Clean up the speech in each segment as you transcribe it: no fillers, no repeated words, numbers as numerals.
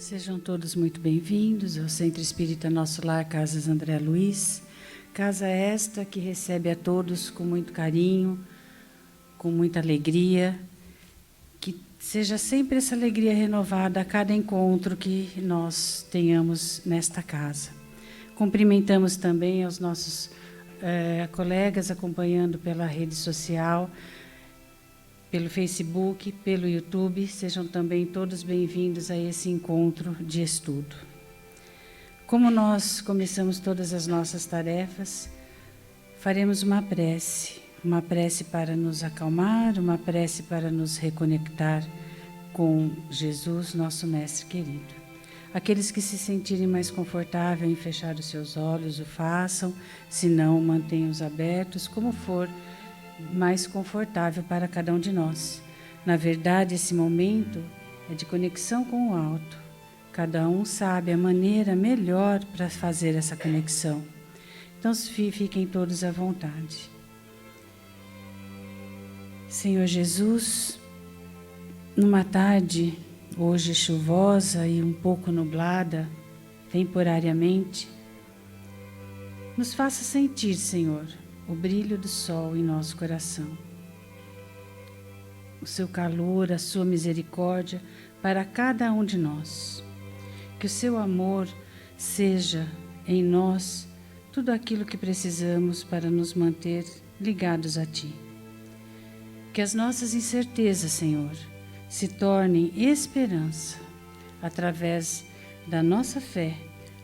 Sejam todos muito bem-vindos ao Centro Espírita Nosso Lar, Casas André Luiz. Casa esta que recebe a todos com muito carinho, com muita alegria. Que seja sempre essa alegria renovada a cada encontro que nós tenhamos nesta casa. Cumprimentamos também aos nossos colegas acompanhando pela rede social, pelo Facebook, pelo YouTube. Sejam também todos bem-vindos a esse encontro de estudo. Como nós começamos todas as nossas tarefas, faremos uma prece para nos acalmar, uma prece para nos reconectar com Jesus, nosso Mestre querido. Aqueles que se sentirem mais confortáveis em fechar os seus olhos, o façam, se não, mantenham-os abertos, como for mais confortável para cada um de nós. Na verdade, esse momento é de conexão com o alto. Cada um sabe a maneira melhor para fazer essa conexão. Então, fiquem todos à vontade. Senhor Jesus, numa tarde hoje chuvosa e um pouco nublada, temporariamente, nos faça sentir, Senhor, o brilho do sol em nosso coração. O seu calor, a sua misericórdia para cada um de nós. Que o seu amor seja em nós tudo aquilo que precisamos para nos manter ligados a Ti. Que as nossas incertezas, Senhor, se tornem esperança através da nossa fé,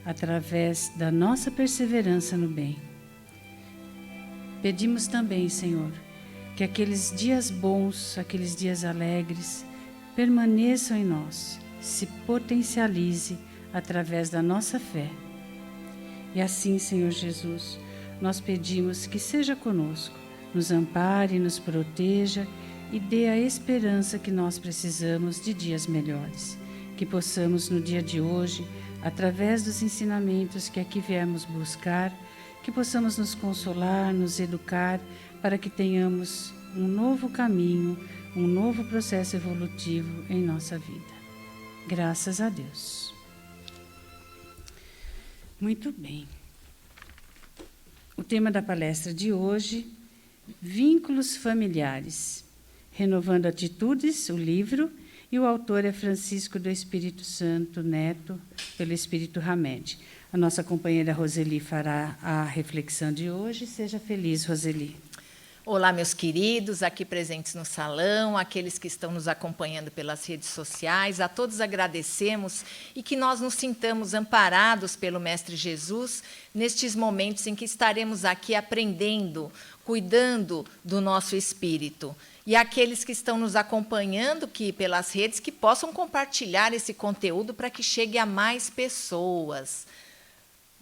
através da nossa perseverança no bem. Pedimos também, Senhor, que aqueles dias bons, aqueles dias alegres, permaneçam em nós, se potencialize através da nossa fé. E assim, Senhor Jesus, nós pedimos que seja conosco, nos ampare, nos proteja e dê a esperança que nós precisamos de dias melhores. Que possamos, no dia de hoje, através dos ensinamentos que aqui viemos buscar, que possamos nos consolar, nos educar, para que tenhamos um novo caminho, um novo processo evolutivo em nossa vida. Graças a Deus. Muito bem. O tema da palestra de hoje, Vínculos Familiares, Renovando Atitudes, o livro, e o autor é Francisco do Espírito Santo Neto, pelo Espírito Hamed. A nossa companheira Roseli fará a reflexão de hoje. Seja feliz, Roseli. Olá, meus queridos, aqui presentes no salão, aqueles que estão nos acompanhando pelas redes sociais, a todos agradecemos e que nós nos sintamos amparados pelo Mestre Jesus nestes momentos em que estaremos aqui aprendendo, cuidando do nosso espírito. E aqueles que estão nos acompanhando que pelas redes, que possam compartilhar esse conteúdo para que chegue a mais pessoas.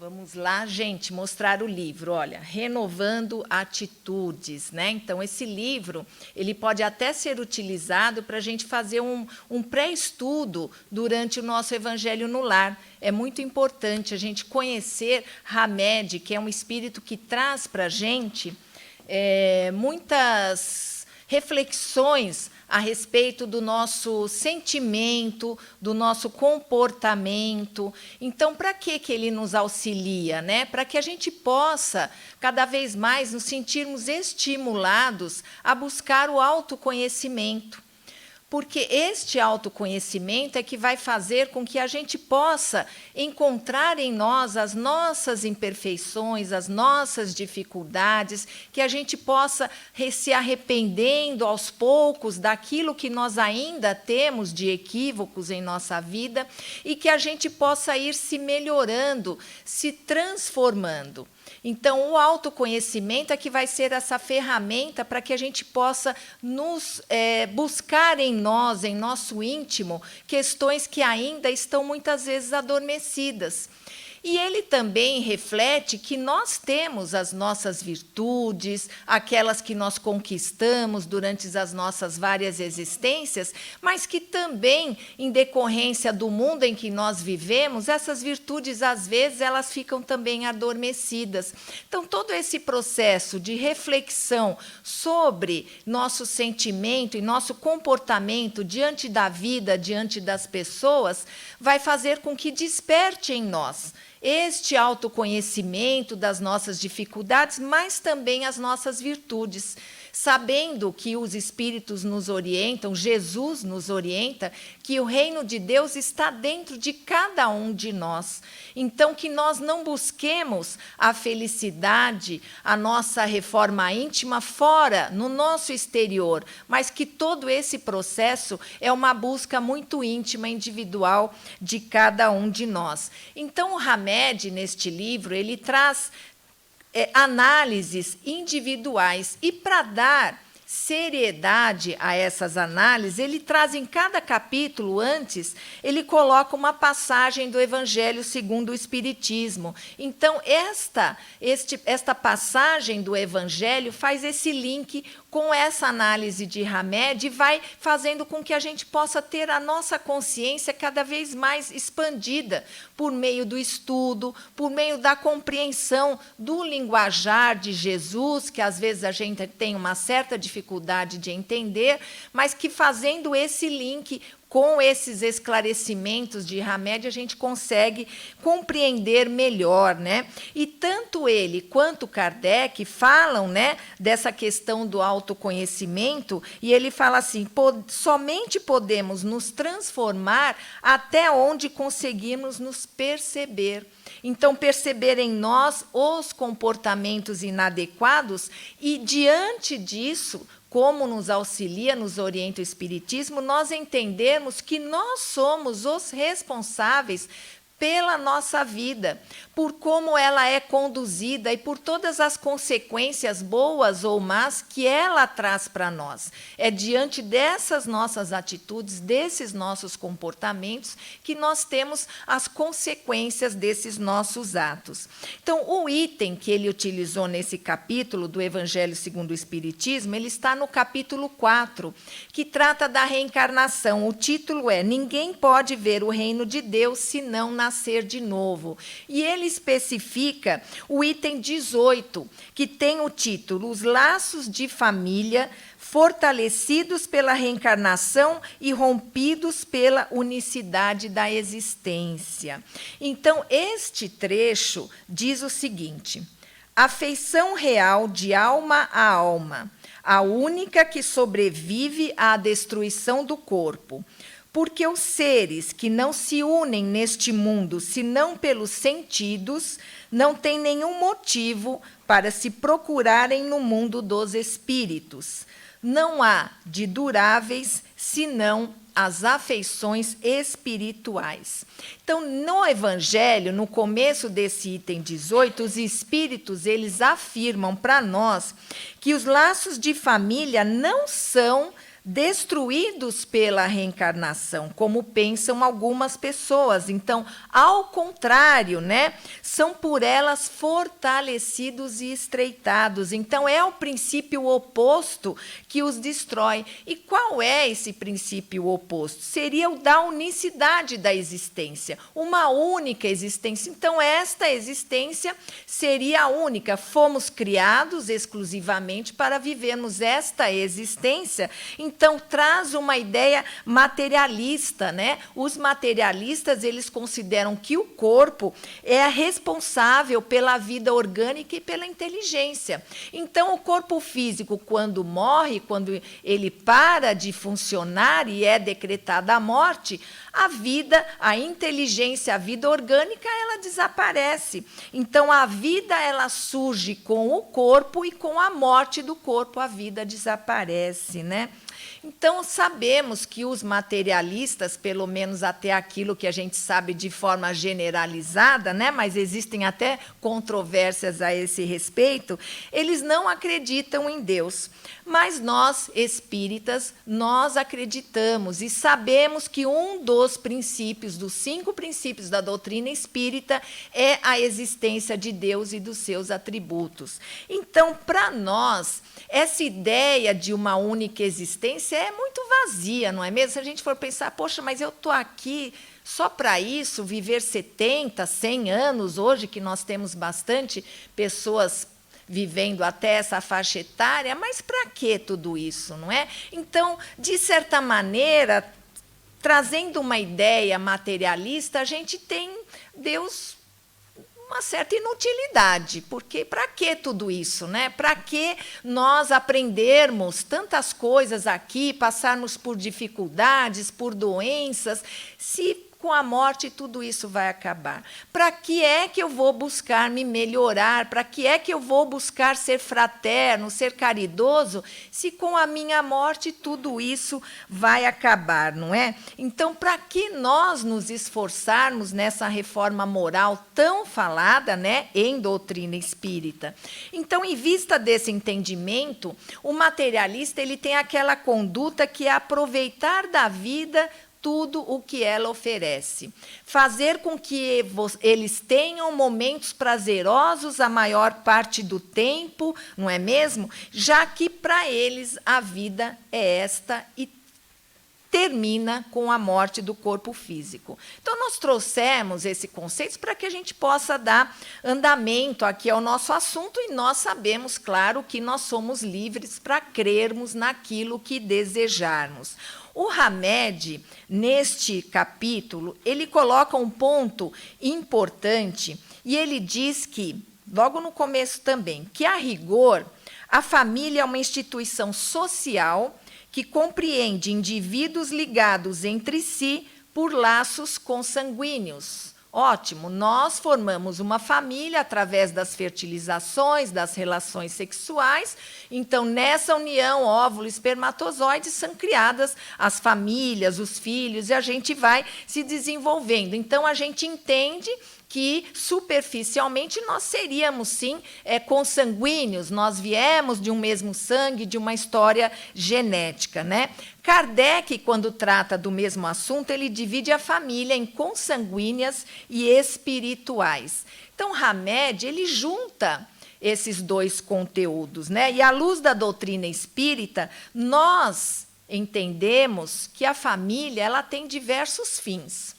Vamos lá, gente, mostrar o livro. Olha, Renovando Atitudes, né? Então, esse livro, ele pode até ser utilizado para a gente fazer um pré-estudo durante o nosso Evangelho no Lar. É muito importante a gente conhecer Hamed, que é um espírito que traz para a gente muitas reflexões a respeito do nosso sentimento, do nosso comportamento. Então, para que ele nos auxilia, né? Para que a gente possa, cada vez mais, nos sentirmos estimulados a buscar o autoconhecimento. Porque este autoconhecimento é que vai fazer com que a gente possa encontrar em nós as nossas imperfeições, as nossas dificuldades, que a gente possa se arrependendo aos poucos daquilo que nós ainda temos de equívocos em nossa vida e que a gente possa ir se melhorando, se transformando. Então, o autoconhecimento é que vai ser essa ferramenta para que a gente possa nos buscar em nós, em nosso íntimo, questões que ainda estão muitas vezes adormecidas. E ele também reflete que nós temos as nossas virtudes, aquelas que nós conquistamos durante as nossas várias existências, mas que também, em decorrência do mundo em que nós vivemos, essas virtudes, às vezes, elas ficam também adormecidas. Então, todo esse processo de reflexão sobre nosso sentimento e nosso comportamento diante da vida, diante das pessoas, vai fazer com que desperte em nós este autoconhecimento das nossas dificuldades, mas também as nossas virtudes, sabendo que os Espíritos nos orientam, Jesus nos orienta, que o reino de Deus está dentro de cada um de nós. Então, que nós não busquemos a felicidade, a nossa reforma íntima fora, no nosso exterior, mas que todo esse processo é uma busca muito íntima, individual de cada um de nós. Então, o Hamed, neste livro, ele traz análises individuais. E, para dar seriedade a essas análises, ele traz em cada capítulo, antes, ele coloca uma passagem do Evangelho segundo o Espiritismo. Então, esta passagem do Evangelho faz esse link com essa análise de Hamed e vai fazendo com que a gente possa ter a nossa consciência cada vez mais expandida por meio do estudo, por meio da compreensão do linguajar de Jesus, que às vezes a gente tem uma certa dificuldade de entender, mas que fazendo esse link com esses esclarecimentos de Hamed, a gente consegue compreender melhor, né? E tanto ele quanto Kardec falam, né, dessa questão do autoconhecimento, e ele fala assim: somente podemos nos transformar até onde conseguimos nos perceber. Então, perceber em nós os comportamentos inadequados e, diante disso, como nos auxilia, nos orienta o Espiritismo, nós entendemos que nós somos os responsáveis pela nossa vida, por como ela é conduzida e por todas as consequências boas ou más que ela traz para nós. É diante dessas nossas atitudes, desses nossos comportamentos, que nós temos as consequências desses nossos atos. Então, o item que ele utilizou nesse capítulo do Evangelho segundo o Espiritismo, ele está no capítulo 4, que trata da reencarnação. O título é "Ninguém pode ver o reino de Deus se não nascer de novo". E ele especifica o item 18, que tem o título "Os laços de família fortalecidos pela reencarnação e rompidos pela unicidade da existência". Então, este trecho diz o seguinte: "Afeição real de alma a alma, a única que sobrevive à destruição do corpo. Porque os seres que não se unem neste mundo senão pelos sentidos, não têm nenhum motivo para se procurarem no mundo dos espíritos. Não há de duráveis senão as afeições espirituais". Então, no Evangelho, no começo desse item 18, os espíritos eles afirmam para nós que os laços de família não são destruídos pela reencarnação, como pensam algumas pessoas. Então, ao contrário, né, são por elas fortalecidos e estreitados. Então, é o princípio oposto que os destrói. E qual é esse princípio oposto? Seria o da unicidade da existência, uma única existência. Então, esta existência seria a única. Fomos criados exclusivamente para vivermos esta existência. Então, traz uma ideia materialista, né? Os materialistas, eles consideram que o corpo é responsável pela vida orgânica e pela inteligência. Então, o corpo físico, quando morre, quando ele para de funcionar e é decretada a morte, a vida, a inteligência, a vida orgânica, ela desaparece. Então, a vida ela surge com o corpo e com a morte do corpo a vida desaparece, né? Então, sabemos que os materialistas, pelo menos até aquilo que a gente sabe de forma generalizada, né, mas existem até controvérsias a esse respeito, eles não acreditam em Deus. Mas nós, espíritas, nós acreditamos e sabemos que um dos princípios, dos 5 princípios da doutrina espírita, é a existência de Deus e dos seus atributos. Então, para nós, essa ideia de uma única existência é muito vazia, não é mesmo? Se a gente for pensar, poxa, mas eu estou aqui só para isso, viver 70, 100 anos, hoje que nós temos bastante pessoas vivendo até essa faixa etária, mas para que tudo isso, não é? Então, de certa maneira, trazendo uma ideia materialista, a gente tem Deus uma certa inutilidade, porque para que tudo isso, né? Para que nós aprendermos tantas coisas aqui, passarmos por dificuldades, por doenças, se com a morte tudo isso vai acabar? Para que é que eu vou buscar me melhorar? Para que é que eu vou buscar ser fraterno, ser caridoso, se com a minha morte tudo isso vai acabar, não é? Então, para que nós nos esforçarmos nessa reforma moral tão falada, né, em doutrina espírita? Então, em vista desse entendimento, o materialista ele tem aquela conduta que é aproveitar da vida tudo o que ela oferece. Fazer com que eles tenham momentos prazerosos a maior parte do tempo, não é mesmo? Já que para eles a vida é esta e termina com a morte do corpo físico. Então, nós trouxemos esse conceito para que a gente possa dar andamento aqui ao nosso assunto e nós sabemos, claro, que nós somos livres para crermos naquilo que desejarmos. O Hamed, neste capítulo, ele coloca um ponto importante e ele diz que, logo no começo também, que, a rigor, a família é uma instituição social que compreende indivíduos ligados entre si por laços consanguíneos. Ótimo, nós formamos uma família através das fertilizações, das relações sexuais. Então, nessa união, óvulo e espermatozoide, são criadas as famílias, os filhos, e a gente vai se desenvolvendo. Então, a gente entende que, superficialmente, nós seríamos, sim, consanguíneos, nós viemos de um mesmo sangue, de uma história genética, né? Kardec, quando trata do mesmo assunto, ele divide a família em consanguíneas e espirituais. Então, Hamed, ele junta esses dois conteúdos, né? E, à luz da doutrina espírita, nós entendemos que a família ela tem diversos fins.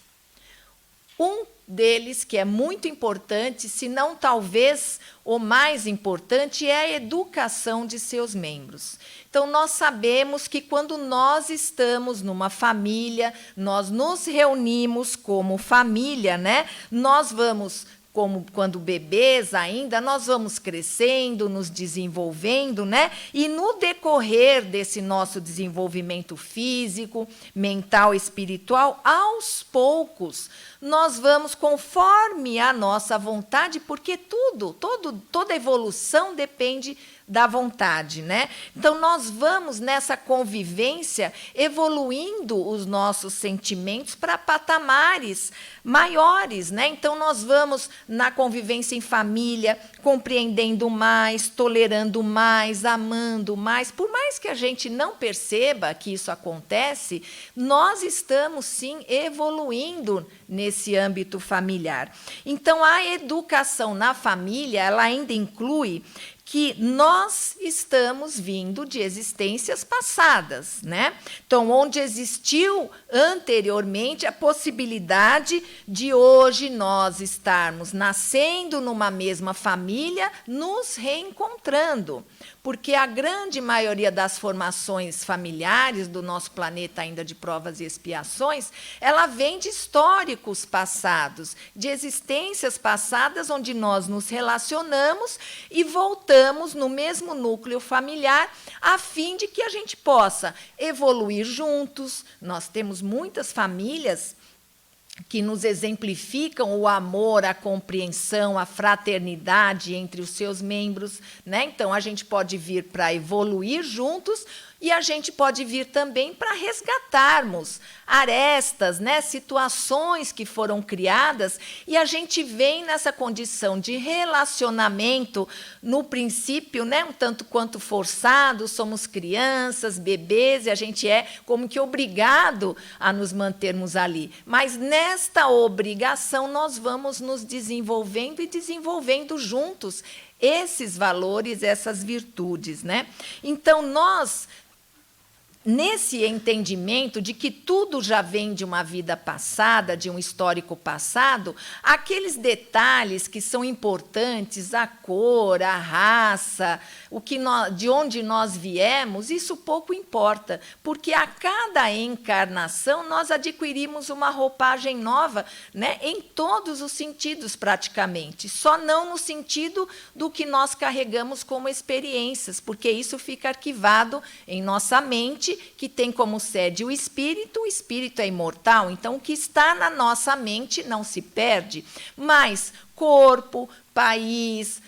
Um deles, que é muito importante, se não talvez o mais importante, é a educação de seus membros. Então, nós sabemos que quando nós estamos numa família, nós nos reunimos como família, né? Nós vamos, como quando bebês ainda, nós vamos crescendo, nos desenvolvendo, né? E no decorrer desse nosso desenvolvimento físico, mental, espiritual, aos poucos, nós vamos conforme a nossa vontade, porque toda evolução depende da vontade, né? Então, nós vamos, nessa convivência, evoluindo os nossos sentimentos para patamares maiores, né? Então, nós vamos, na convivência em família, compreendendo mais, tolerando mais, amando mais. Por mais que a gente não perceba que isso acontece, nós estamos, sim, evoluindo nesse âmbito familiar. Então, a educação na família, ela ainda inclui que nós estamos vindo de existências passadas, né? Então, onde existiu anteriormente a possibilidade de hoje nós estarmos nascendo numa mesma família, nos reencontrando. Porque a grande maioria das formações familiares do nosso planeta, ainda de provas e expiações, ela vem de históricos passados, de existências passadas, onde nós nos relacionamos e voltamos no mesmo núcleo familiar, a fim de que a gente possa evoluir juntos. Nós temos muitas famílias que nos exemplificam o amor, a compreensão, a fraternidade entre os seus membros, né? Então, a gente pode vir para evoluir juntos E a gente pode vir também para resgatarmos arestas, né, situações que foram criadas, e a gente vem nessa condição de relacionamento, no princípio, né, um tanto quanto forçado, somos crianças, bebês, e a gente é como que obrigado a nos mantermos ali. Mas nesta obrigação nós vamos nos desenvolvendo e desenvolvendo juntos esses valores, essas virtudes, né? Então, nós, nesse entendimento de que tudo já vem de uma vida passada, de um histórico passado, aqueles detalhes que são importantes, a cor, a raça, de onde nós viemos, isso pouco importa, porque a cada encarnação nós adquirimos uma roupagem nova, né, em todos os sentidos praticamente, só não no sentido do que nós carregamos como experiências, porque isso fica arquivado em nossa mente, que tem como sede o espírito é imortal, então o que está na nossa mente não se perde, mas corpo, país,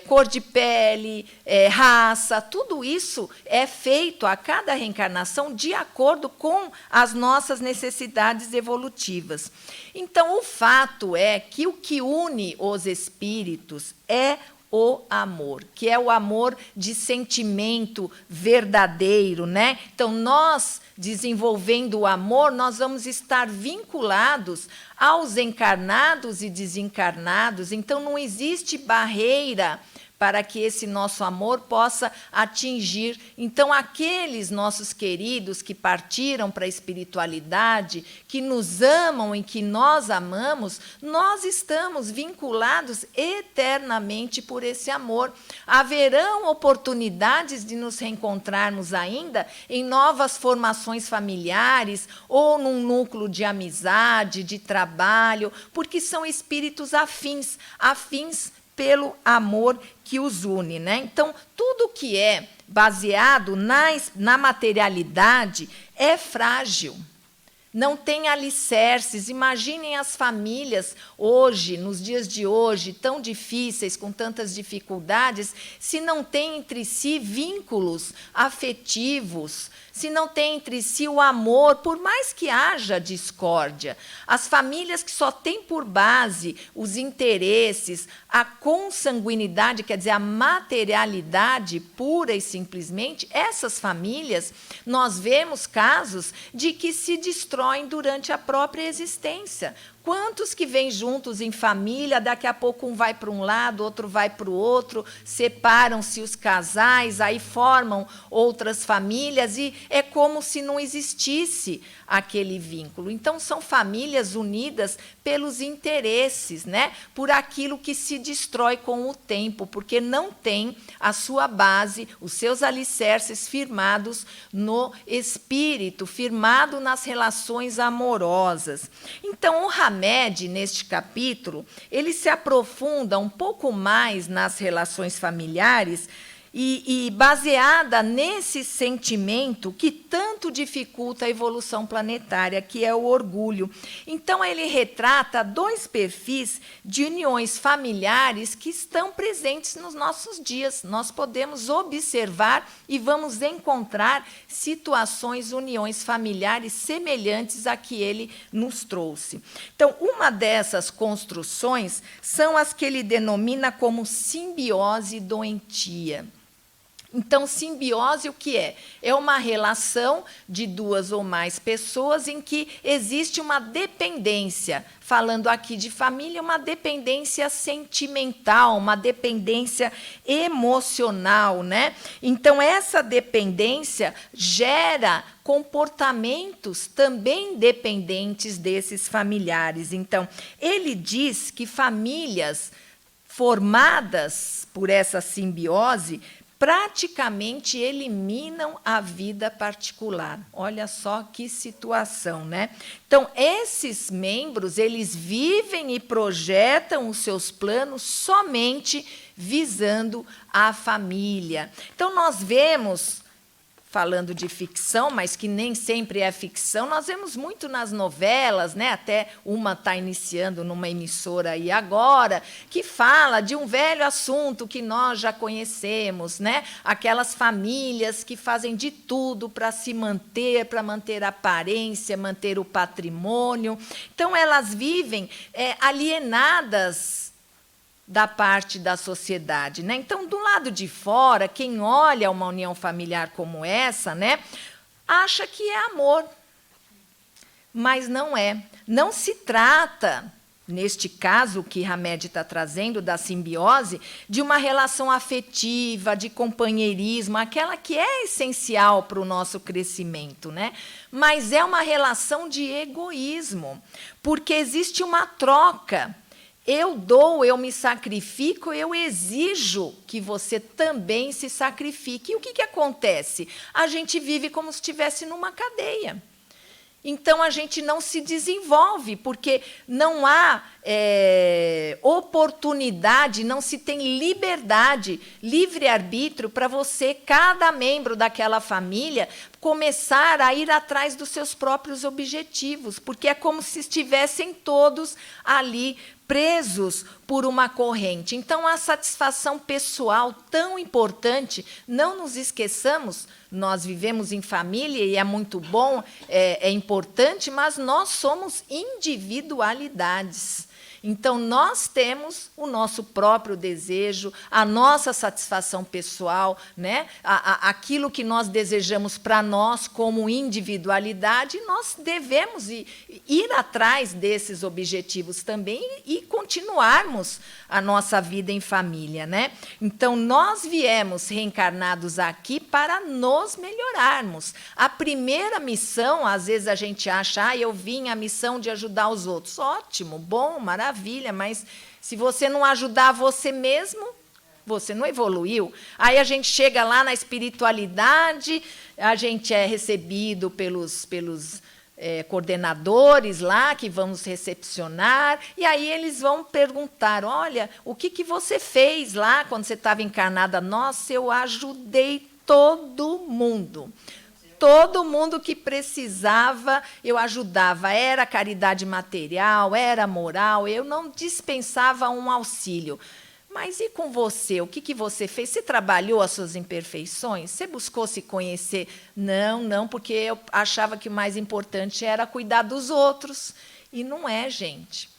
cor de pele, raça, tudo isso é feito a cada reencarnação de acordo com as nossas necessidades evolutivas. Então, o fato é que o que une os espíritos é o amor, que é o amor de sentimento verdadeiro, né? Então, nós, desenvolvendo o amor, nós vamos estar vinculados aos encarnados e desencarnados. Então, não existe barreira para que esse nosso amor possa atingir. Então, aqueles nossos queridos que partiram para a espiritualidade, que nos amam e que nós amamos, nós estamos vinculados eternamente por esse amor. Haverão oportunidades de nos reencontrarmos ainda em novas formações familiares ou num núcleo de amizade, de trabalho, porque são espíritos afins pelo amor que os une, né? Então, tudo que é baseado na materialidade é frágil, não tem alicerces. Imaginem as famílias hoje, nos dias de hoje, tão difíceis, com tantas dificuldades, se não tem entre si vínculos afetivos, se não tem entre si o amor, por mais que haja discórdia. As famílias que só têm por base os interesses, a consanguinidade, quer dizer, a materialidade pura e simplesmente, essas famílias, nós vemos casos de que se destroem durante a própria existência. Quantos que vêm juntos em família, daqui a pouco um vai para um lado, outro vai para o outro, separam-se os casais, aí formam outras famílias e é como se não existisse aquele vínculo. Então, são famílias unidas pelos interesses, né? Por aquilo que se destrói com o tempo, porque não tem a sua base, os seus alicerces firmados no espírito, firmado nas relações amorosas. Então, o Hamed, neste capítulo, ele se aprofunda um pouco mais nas relações familiares e baseada nesse sentimento que tanto dificulta a evolução planetária, que é o orgulho. Então, ele retrata 2 perfis de uniões familiares que estão presentes nos nossos dias. Nós podemos observar e vamos encontrar situações, uniões familiares semelhantes a que ele nos trouxe. Então, uma dessas construções são as que ele denomina como simbiose doentia. Então, simbiose, o que é? É uma relação de 2 ou mais pessoas em que existe uma dependência. Falando aqui de família, uma dependência sentimental, uma dependência emocional, né? Então, essa dependência gera comportamentos também dependentes desses familiares. Então, ele diz que famílias formadas por essa simbiose praticamente eliminam a vida particular. Olha só que situação, né? Então, esses membros, eles vivem e projetam os seus planos somente visando a família. Então, nós vemos falando de ficção, mas que nem sempre é ficção, nós vemos muito nas novelas, né? Até uma está iniciando numa emissora aí agora, que fala de um velho assunto que nós já conhecemos, né? Aquelas famílias que fazem de tudo para se manter, para manter a aparência, manter o patrimônio. Então, elas vivem alienadas da parte da sociedade, né? Então, do lado de fora, quem olha uma união familiar como essa, né, acha que é amor, mas não é. Não se trata, neste caso que Hamed está trazendo da simbiose, de uma relação afetiva, de companheirismo, aquela que é essencial para o nosso crescimento, né? Mas é uma relação de egoísmo, porque existe uma troca. Eu dou, eu me sacrifico, eu exijo que você também se sacrifique. E o que acontece? A gente vive como se estivesse numa cadeia. Então, a gente não se desenvolve, porque não há oportunidade, não se tem liberdade, livre-arbítrio para você, cada membro daquela família, começar a ir atrás dos seus próprios objetivos, porque é como se estivessem todos ali presos por uma corrente. Então, a satisfação pessoal tão importante, não nos esqueçamos, nós vivemos em família e é muito bom, é importante, mas nós somos individualidades. Então, nós temos o nosso próprio desejo, a nossa satisfação pessoal, né? Aquilo que nós desejamos para nós como individualidade, nós devemos ir atrás desses objetivos também e continuarmos a nossa vida em família, né? Então, nós viemos reencarnados aqui para nos melhorarmos. A primeira missão, às vezes a gente acha, eu vim a missão de ajudar os outros. Ótimo, bom, maravilha, mas se você não ajudar você mesmo, você não evoluiu. Aí a gente chega lá na espiritualidade, a gente é recebido pelos coordenadores lá, que vão nos recepcionar, e aí eles vão perguntar, olha, o que você fez lá quando você estava encarnada? Nossa, eu ajudei todo mundo. Todo mundo que precisava, eu ajudava. Era caridade material, era moral, eu não dispensava um auxílio. Mas e com você? O que você fez? Você trabalhou as suas imperfeições? Você buscou se conhecer? Não, porque eu achava que o mais importante era cuidar dos outros. E não é, gente.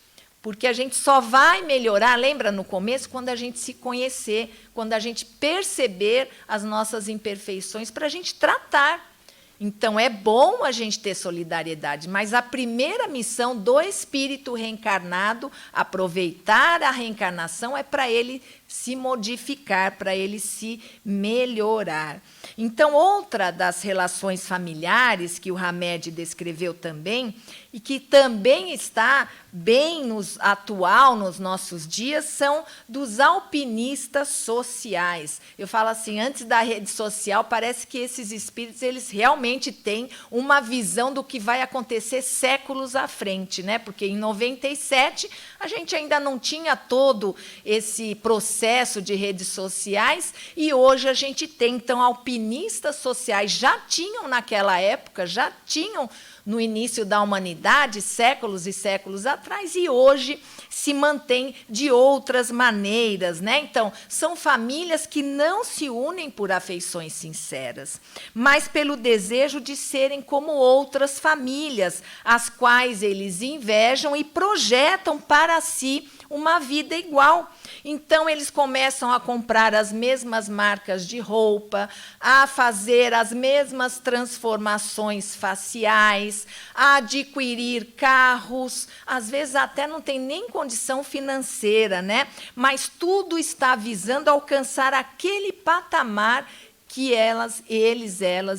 Porque a gente só vai melhorar, lembra no começo, quando a gente se conhecer, quando a gente perceber as nossas imperfeições, para a gente tratar. Então, é bom a gente ter solidariedade, mas a primeira missão do espírito reencarnado, aproveitar a reencarnação, é para ele se modificar, para ele se melhorar. Então, outra das relações familiares que o Hamed descreveu também, e que também está bem atual nos nossos dias, são dos alpinistas sociais. Eu falo assim, antes da rede social, parece que esses espíritos eles realmente têm uma visão do que vai acontecer séculos à frente, né? Porque em 97 a gente ainda não tinha todo esse processo de redes sociais e hoje a gente tem. Então, alpinistas sociais já tinham naquela época, já tinham no início da humanidade, séculos e séculos atrás, e hoje se mantém de outras maneiras, né? Então, são famílias que não se unem por afeições sinceras, mas pelo desejo de serem como outras famílias, as quais eles invejam e projetam para si uma vida igual. Então, eles começam a comprar as mesmas marcas de roupa, a fazer as mesmas transformações faciais, a adquirir carros, às vezes até não tem nem condição financeira, né? Mas tudo está visando alcançar aquele patamar que elas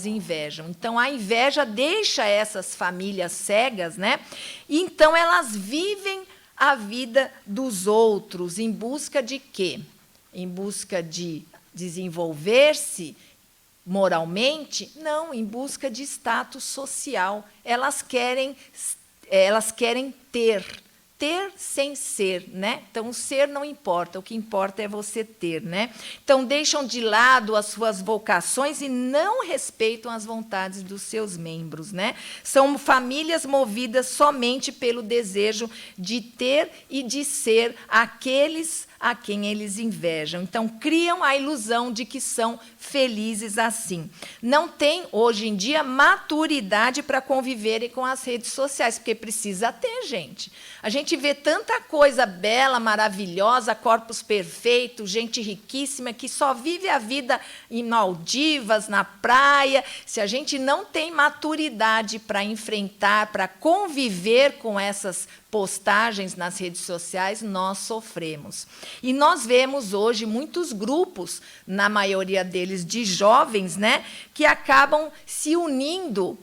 invejam. Então, a inveja deixa essas famílias cegas, né? E então, elas vivem a vida dos outros, em busca de quê? Em busca de desenvolver-se moralmente? Não, em busca de status social. Elas querem ter, ter sem ser, né? Então, o ser não importa, o que importa é você ter, né? Então, deixam de lado as suas vocações e não respeitam as vontades dos seus membros, né? São famílias movidas somente pelo desejo de ter e de ser aqueles a quem eles invejam. Então, criam a ilusão de que são felizes assim. Não tem, hoje em dia, maturidade para conviverem com as redes sociais, porque precisa ter, gente. A gente vê tanta coisa bela, maravilhosa, corpos perfeitos, gente riquíssima, que só vive a vida em Maldivas, na praia. Se a gente não tem maturidade para enfrentar, para conviver com essas postagens nas redes sociais, nós sofremos. E nós vemos hoje muitos grupos, na maioria deles de jovens, né, que acabam se unindo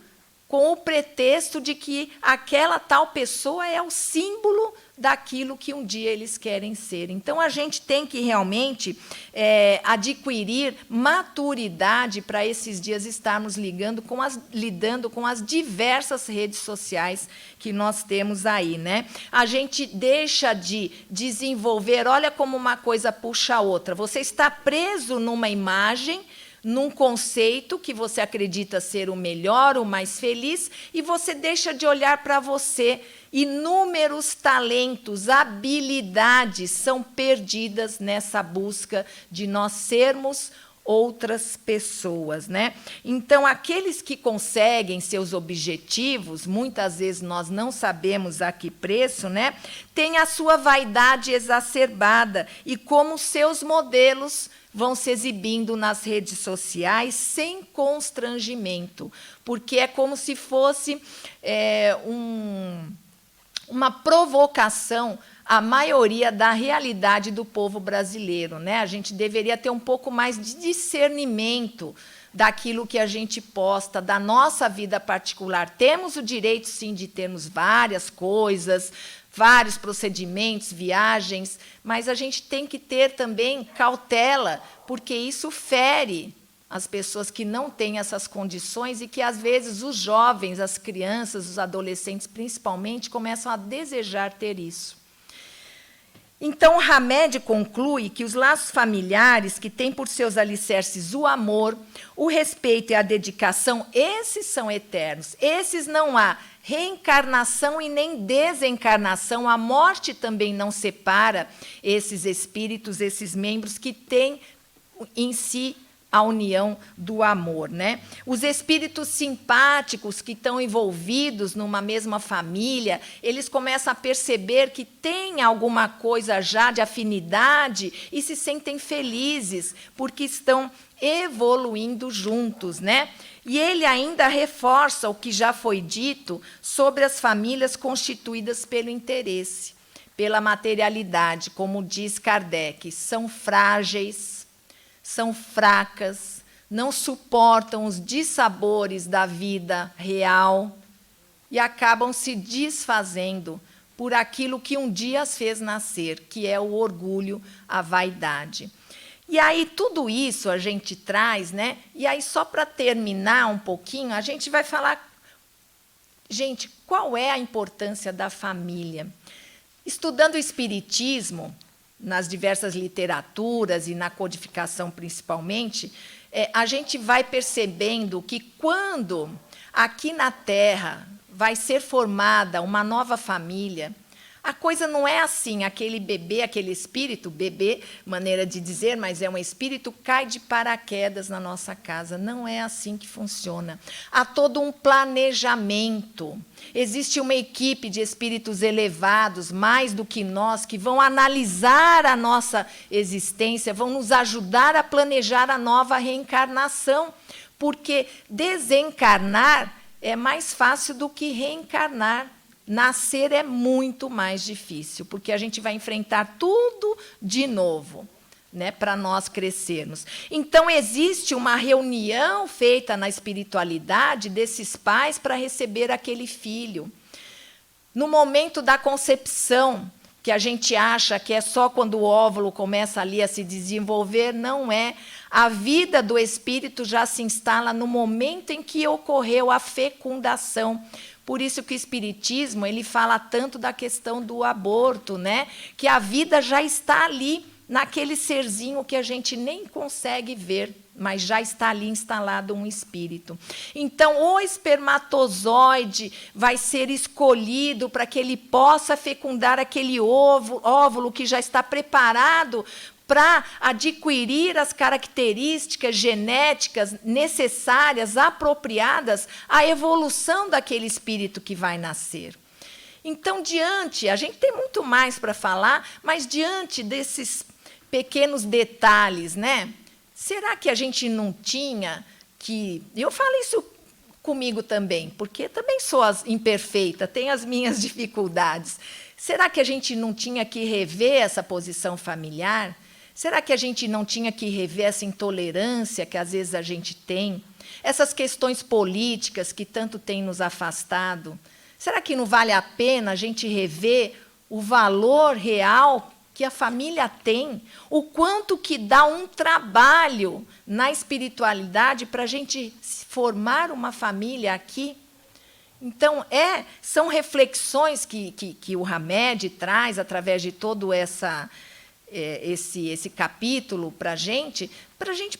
com o pretexto de que aquela tal pessoa é o símbolo daquilo que um dia eles querem ser. Então, a gente tem que realmente adquirir maturidade para esses dias estarmos lidando com as diversas redes sociais que nós temos aí, né? A gente deixa de desenvolver, olha como uma coisa puxa a outra. Você está preso numa imagem, num conceito que você acredita ser o melhor, o mais feliz, e você deixa de olhar para você. Inúmeros talentos, habilidades são perdidas nessa busca de nós sermos outras pessoas, né? Então, aqueles que conseguem seus objetivos, muitas vezes nós não sabemos a que preço, né? Têm a sua vaidade exacerbada e como seus modelos vão se exibindo nas redes sociais sem constrangimento, porque é como se fosse uma provocação à maioria da realidade do povo brasileiro, né? A gente deveria ter um pouco mais de discernimento daquilo que a gente posta, da nossa vida particular. Temos o direito, sim, de termos várias coisas, vários procedimentos, viagens, mas a gente tem que ter também cautela, porque isso fere as pessoas que não têm essas condições e que, às vezes, os jovens, as crianças, os adolescentes, principalmente, começam a desejar ter isso. Então, Hamed conclui que os laços familiares, que têm por seus alicerces o amor, o respeito e a dedicação, esses são eternos. Esses não há reencarnação e nem desencarnação. A morte também não separa esses espíritos, esses membros que têm em si a união do amor, né? Os espíritos simpáticos que estão envolvidos numa mesma família, eles começam a perceber que tem alguma coisa já de afinidade e se sentem felizes porque estão evoluindo juntos, né? E ele ainda reforça o que já foi dito sobre as famílias constituídas pelo interesse, pela materialidade, como diz Kardec, são frágeis, são fracas, não suportam os dissabores da vida real e acabam se desfazendo por aquilo que um dia as fez nascer, que é o orgulho, a vaidade. E aí tudo isso a gente traz, né? E aí só para terminar um pouquinho, a gente vai falar, gente, qual é a importância da família? Estudando o espiritismo, nas diversas literaturas e na codificação principalmente, a gente vai percebendo que quando aqui na Terra vai ser formada uma nova família, a coisa não é assim, aquele bebê, aquele espírito, bebê, maneira de dizer, mas é um espírito, cai de paraquedas na nossa casa. Não é assim que funciona. Há todo um planejamento. Existe uma equipe de espíritos elevados, mais do que nós, que vão analisar a nossa existência, vão nos ajudar a planejar a nova reencarnação, porque desencarnar é mais fácil do que reencarnar. Nascer é muito mais difícil, porque a gente vai enfrentar tudo de novo, né, para nós crescermos. Então, existe uma reunião feita na espiritualidade desses pais para receber aquele filho. No momento da concepção, que a gente acha que é só quando o óvulo começa ali a se desenvolver, não é. A vida do espírito já se instala no momento em que ocorreu a fecundação, Por isso que o Espiritismo ele fala tanto da questão do aborto, né? Que a vida já está ali, naquele serzinho que a gente nem consegue ver, mas já está ali instalado um espírito. Então, o espermatozoide vai ser escolhido para que ele possa fecundar aquele óvulo que já está preparado para adquirir as características genéticas necessárias, apropriadas à evolução daquele espírito que vai nascer. Então, a gente tem muito mais para falar, mas diante desses pequenos detalhes, né? Será que a gente não tinha que... Eu falo isso comigo também, porque também sou imperfeita, tenho as minhas dificuldades. Será que a gente não tinha que rever essa posição familiar? Será que a gente não tinha que rever essa intolerância que às vezes a gente tem? Essas questões políticas que tanto têm nos afastado? Será que não vale a pena a gente rever o valor real que a família tem, o quanto que dá um trabalho na espiritualidade para a gente formar uma família aqui? Então, são reflexões que o Hamed traz através de todo esse capítulo para a gente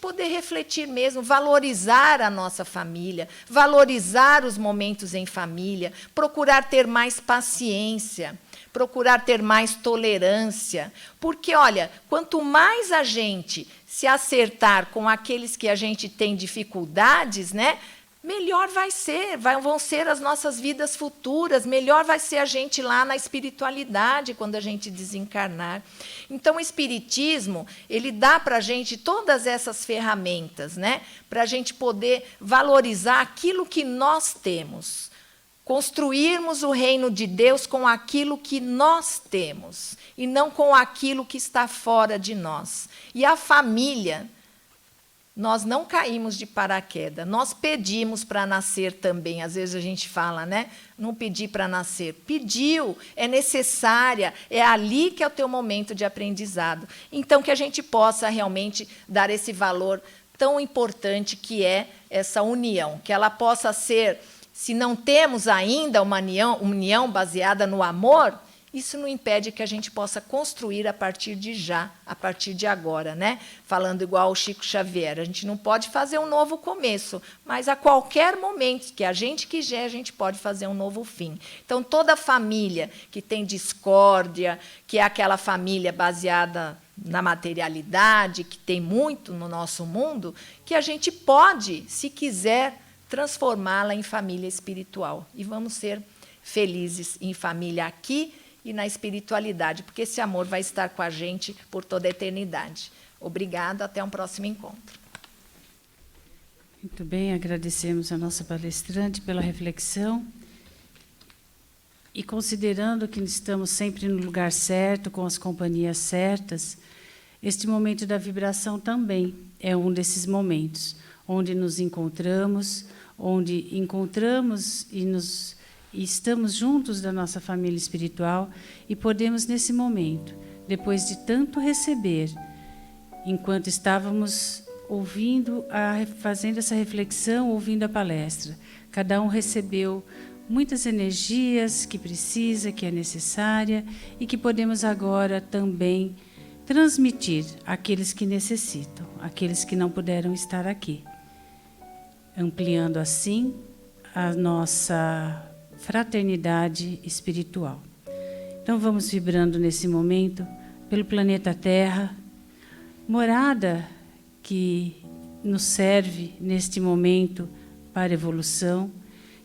poder refletir mesmo, valorizar a nossa família, valorizar os momentos em família, procurar ter mais paciência, procurar ter mais tolerância. Porque, olha, quanto mais a gente se acertar com aqueles que a gente tem dificuldades, né, melhor vão ser as nossas vidas futuras, melhor vai ser a gente lá na espiritualidade quando a gente desencarnar. Então, o Espiritismo, ele dá para a gente todas essas ferramentas, né, para a gente poder valorizar aquilo que nós temos. Construirmos o reino de Deus com aquilo que nós temos, e não com aquilo que está fora de nós. E a família, nós não caímos de paraquedas, nós pedimos para nascer também. Às vezes a gente fala, né? Não pedi para nascer. Pediu, é necessária, é ali que é o teu momento de aprendizado. Então, que a gente possa realmente dar esse valor tão importante que é essa união, que ela possa ser... Se não temos ainda uma união baseada no amor, isso não impede que a gente possa construir a partir de já, a partir de agora, né? Falando igual o Chico Xavier, a gente não pode fazer um novo começo, mas a qualquer momento que a gente quiser, a gente pode fazer um novo fim. Então, toda família que tem discórdia, que é aquela família baseada na materialidade, que tem muito no nosso mundo, que a gente pode, se quiser, transformá-la em família espiritual. E vamos ser felizes em família aqui e na espiritualidade, porque esse amor vai estar com a gente por toda a eternidade. Obrigada, até um próximo encontro. Muito bem, agradecemos a nossa palestrante pela reflexão. E considerando que estamos sempre no lugar certo, com as companhias certas, este momento da vibração também é um desses momentos, onde nos encontramos, e estamos juntos da nossa família espiritual e podemos, nesse momento, depois de tanto receber, enquanto estávamos fazendo essa reflexão, ouvindo a palestra, cada um recebeu muitas energias que precisa, que é necessária e que podemos agora também transmitir àqueles que necessitam, àqueles que não puderam estar aqui, ampliando assim a nossa fraternidade espiritual. Então vamos vibrando nesse momento pelo planeta Terra, morada que nos serve neste momento para evolução,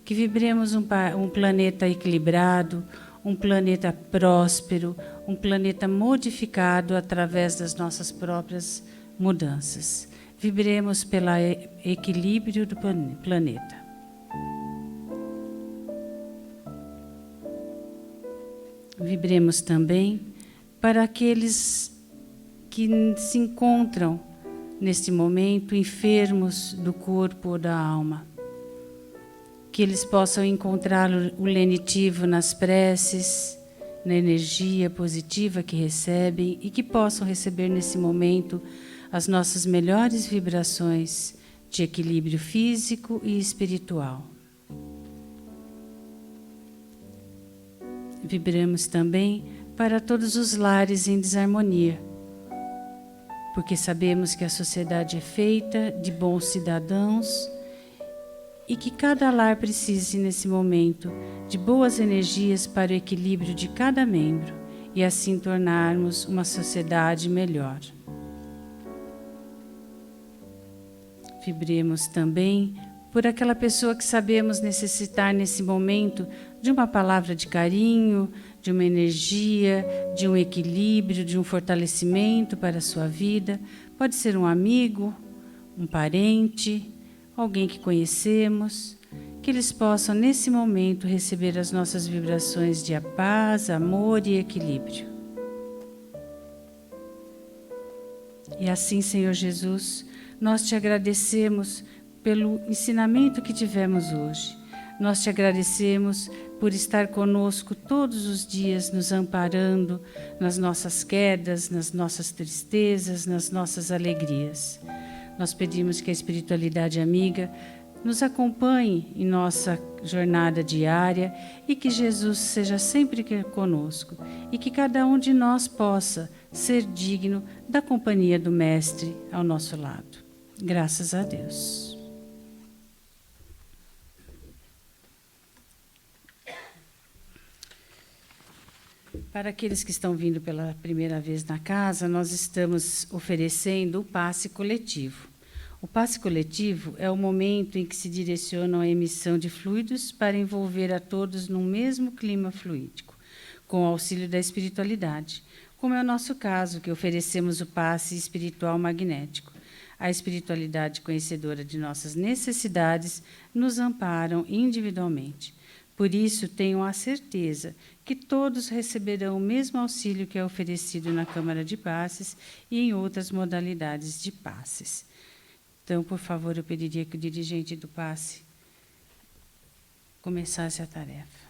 que vibremos um planeta equilibrado, um planeta próspero, um planeta modificado através das nossas próprias mudanças. Vibremos pelo equilíbrio do planeta. Vibremos também para aqueles que se encontram neste momento enfermos do corpo ou da alma. Que eles possam encontrar o lenitivo nas preces, na energia positiva que recebem e que possam receber nesse momento as nossas melhores vibrações, de equilíbrio físico e espiritual. Vibramos também para todos os lares em desarmonia, porque sabemos que a sociedade é feita de bons cidadãos e que cada lar precise, nesse momento, de boas energias para o equilíbrio de cada membro e assim tornarmos uma sociedade melhor. Vibremos também por aquela pessoa que sabemos necessitar nesse momento de uma palavra de carinho, de uma energia, de um equilíbrio, de um fortalecimento para a sua vida. Pode ser um amigo, um parente, alguém que conhecemos, que eles possam, nesse momento, receber as nossas vibrações de paz, amor e equilíbrio. E assim, Senhor Jesus, nós te agradecemos pelo ensinamento que tivemos hoje. Nós te agradecemos por estar conosco todos os dias, nos amparando nas nossas quedas, nas nossas tristezas, nas nossas alegrias. Nós pedimos que a espiritualidade amiga nos acompanhe em nossa jornada diária e que Jesus seja sempre conosco e que cada um de nós possa ser digno da companhia do Mestre ao nosso lado. Graças a Deus. Para aqueles que estão vindo pela primeira vez na casa, nós estamos oferecendo o passe coletivo. O passe coletivo é o momento em que se direciona a emissão de fluidos para envolver a todos num mesmo clima fluídico, com o auxílio da espiritualidade, como é o nosso caso, que oferecemos o passe espiritual magnético. A espiritualidade conhecedora de nossas necessidades nos amparam individualmente. Por isso, tenham a certeza que todos receberão o mesmo auxílio que é oferecido na Câmara de Passes e em outras modalidades de passes. Então, por favor, eu pediria que o dirigente do passe começasse a tarefa.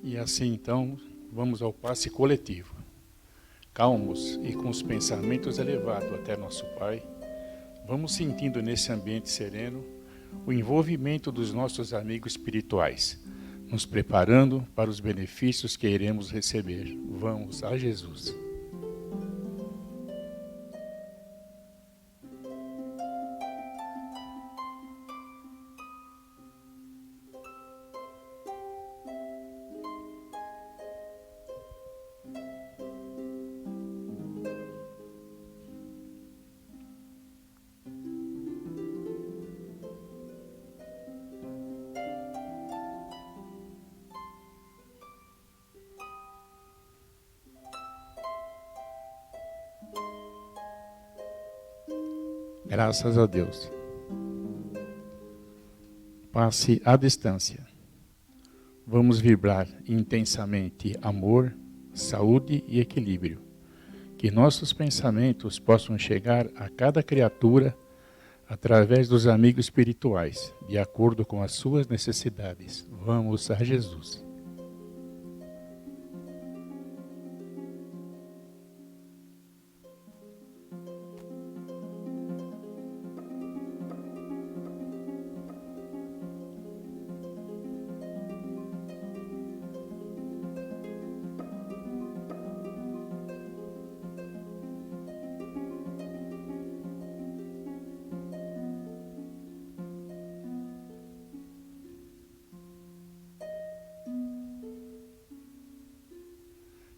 E assim, então, vamos ao passe coletivo. Calmos e com os pensamentos elevados até nosso Pai, vamos sentindo nesse ambiente sereno o envolvimento dos nossos amigos espirituais, nos preparando para os benefícios que iremos receber. Vamos a Jesus. Graças a Deus. Passe à distância. Vamos vibrar intensamente amor, saúde e equilíbrio. Que nossos pensamentos possam chegar a cada criatura através dos amigos espirituais, de acordo com as suas necessidades. Vamos a Jesus.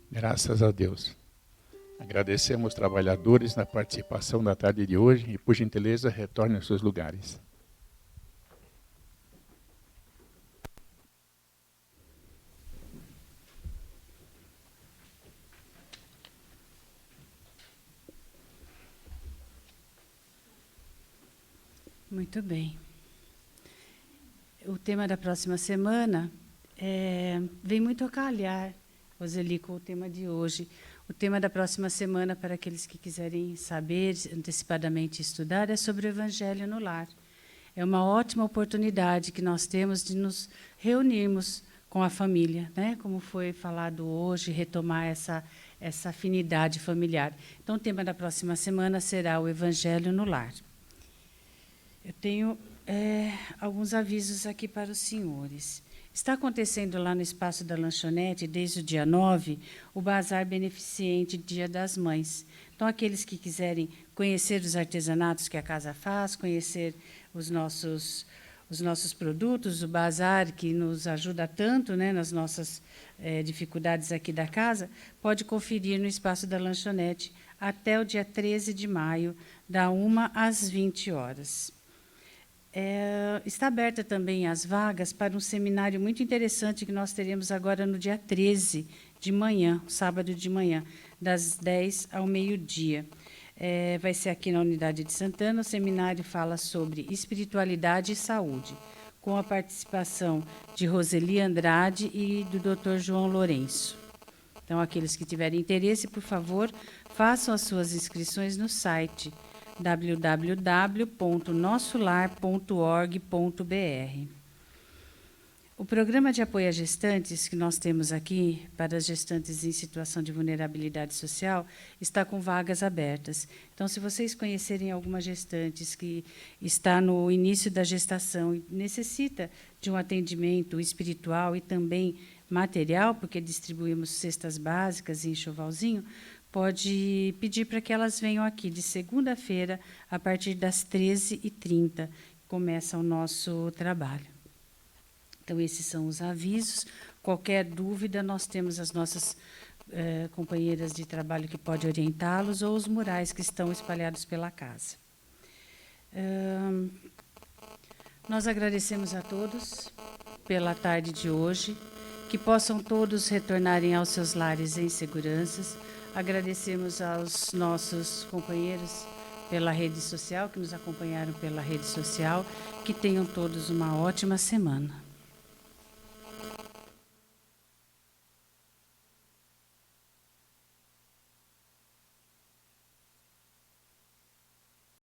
Graças a Deus. Agradecemos aos trabalhadores na participação da tarde de hoje e, por gentileza, retornem aos seus lugares. Muito bem. O tema da próxima semana vem muito a calhar, Roseli, com o tema de hoje. O tema da próxima semana, para aqueles que quiserem saber antecipadamente estudar, é sobre o Evangelho no Lar. é uma ótima oportunidade que nós temos de nos reunirmos com a família, né? Como foi falado hoje, retomar essa afinidade familiar. Então, o tema da próxima semana será o Evangelho no Lar. Eu tenho alguns avisos aqui para os senhores. Está acontecendo lá no Espaço da Lanchonete, desde o dia 9, o Bazar Beneficente Dia das Mães. Então, aqueles que quiserem conhecer os artesanatos que a casa faz, conhecer os nossos produtos, o bazar, que nos ajuda tanto, né, nas nossas dificuldades aqui da casa, pode conferir no Espaço da Lanchonete até o dia 13 de maio, da 1 às 20 horas. Está aberta também as vagas para um seminário muito interessante que nós teremos agora no dia 13 de manhã, sábado de manhã, das 10 ao meio-dia. Vai ser aqui na Unidade de Santana. O seminário fala sobre espiritualidade e saúde, com a participação de Roseli Andrade e do Dr. João Lourenço. Então, aqueles que tiverem interesse, por favor, façam as suas inscrições no site www.nossolar.org.br. O programa de apoio a gestantes que nós temos aqui para as gestantes em situação de vulnerabilidade social está com vagas abertas. Então, se vocês conhecerem alguma gestantes que está no início da gestação e necessita de um atendimento espiritual e também material, porque distribuímos cestas básicas e enxovalzinho, pode pedir para que elas venham aqui de segunda-feira, a partir das 13h30, começa o nosso trabalho. Então, esses são os avisos. Qualquer dúvida, nós temos as nossas companheiras de trabalho que podem orientá-los, ou os murais que estão espalhados pela casa. Nós agradecemos a todos pela tarde de hoje, que possam todos retornarem aos seus lares em segurança. Agradecemos aos nossos companheiros pela rede social, que nos acompanharam pela rede social. Que tenham todos uma ótima semana.